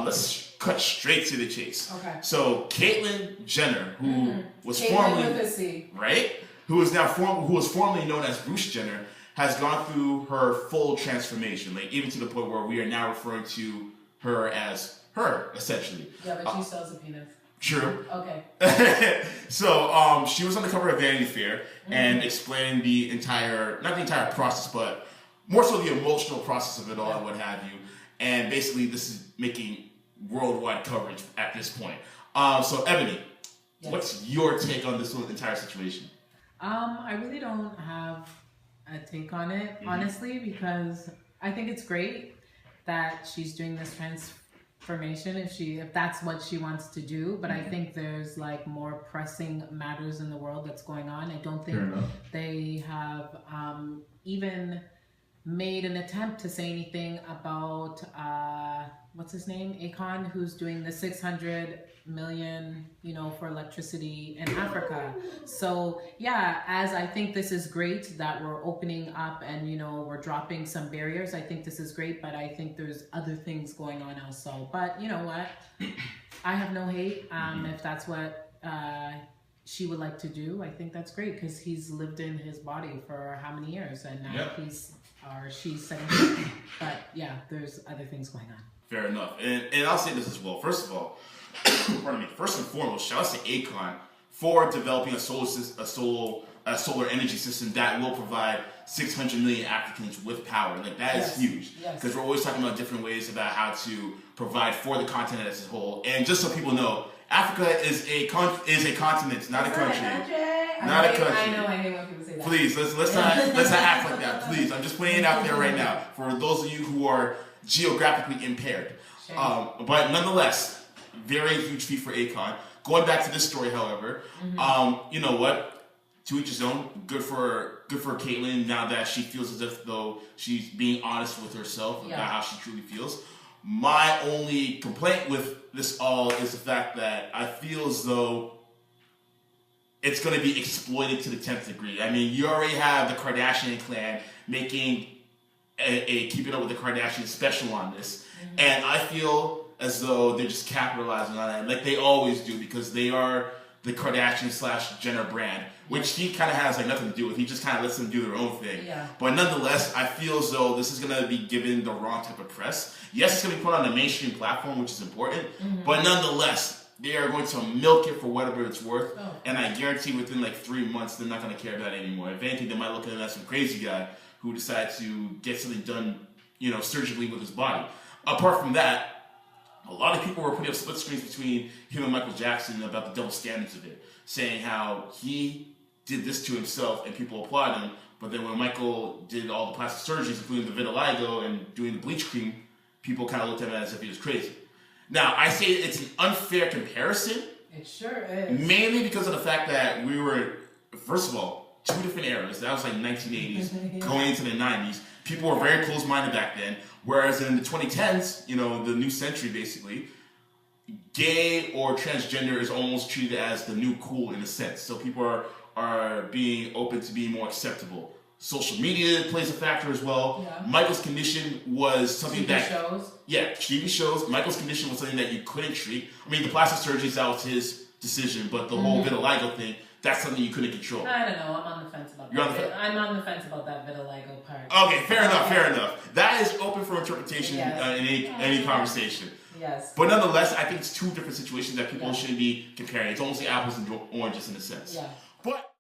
Let's cut straight to the chase. Okay. So Caitlyn Jenner, who was Caitlyn formerly with a C. right, who was formerly known as Bruce Jenner, has gone through her full transformation, like even to the point where we are now referring to her as her, essentially. Yeah, but she still has a penis. True. Okay. So she was on the cover of Vanity Fair and explained not the entire process, but more so the emotional process of it all and what have you. And basically, this is making worldwide coverage at this point. So Ebony, what's your take on this whole entire situation? I really don't have a take on it, honestly, because I think it's great that she's doing this transformation if that's what she wants to do. But I think there's like more pressing matters in the world that's going on. I don't think they have even made an attempt to say anything about what's his name, Akon, who's doing the 600 million, for electricity in Africa. So yeah, as I think this is great that we're opening up and we're dropping some barriers. I think this is great, but I think there's other things going on also. But you know what? I have no hate. If that's what she would like to do, I think that's great because he's lived in his body for how many years, and now she's 17. But yeah, there's other things going on. Fair enough. And I'll say this as well. First of all, pardon me. First and foremost, shout out to Akon for developing a solar energy system that will provide 600 million Africans with power. Like that is huge. Because we're always talking about different ways about how to provide for the continent as a whole. And just so people know, Africa is a continent, not a country. Not a country. I know. I hate when people say that. Please, let's not act like that. Please, I'm just putting it out there right now for those of you who are geographically impaired. But nonetheless, very huge feat for Akon. Going back to this story, however, you know what? To each his own. Good for Caitlyn now that she feels as if though she's being honest with herself about how she truly feels. My only complaint with this all is the fact that I feel as though it's going to be exploited to the 10th degree. I mean, you already have the Kardashian clan making a Keeping Up with the Kardashians special on this. And I feel as though they're just capitalizing on that, like they always do, because they are the Kardashian/Jenner brand, which he kind of has like nothing to do with. He just kind of lets them do their own thing. But nonetheless, I feel as though this is going to be given the wrong type of press. Yes, it's going to be put on a mainstream platform, which is important, but nonetheless, they are going to milk it for whatever it's worth, and I guarantee within like 3 months, they're not going to care about it anymore. If anything, they might look at him as some crazy guy who decided to get something done, surgically with his body. Apart from that, a lot of people were putting up split screens between him and Michael Jackson about the double standards of it, saying how he did this to himself and people applaud him, but then when Michael did all the plastic surgeries, including the vitiligo and doing the bleach cream, people kind of looked at him as if he was crazy. Now, I say it's an unfair comparison. It sure is. Mainly because of the fact that we were, first of all, two different eras. That was like 1980s, going into the 90s. People were very close-minded back then. Whereas in the 2010s, the new century basically, gay or transgender is almost treated as the new cool in a sense. So people are being open to being more acceptable. Social media plays a factor as well. Michael's condition was something TV shows. Michael's condition was something that you couldn't treat. I mean, the plastic surgery, that was his decision, but the whole vitiligo thing, that's something you couldn't control. I don't know. I'm on the fence about that. I'm on the fence about that vitiligo part. Okay, fair enough. That is open for interpretation in any conversation. Yes. But nonetheless, I think it's two different situations that people shouldn't be comparing. It's almost like apples and oranges in a sense. Yeah. But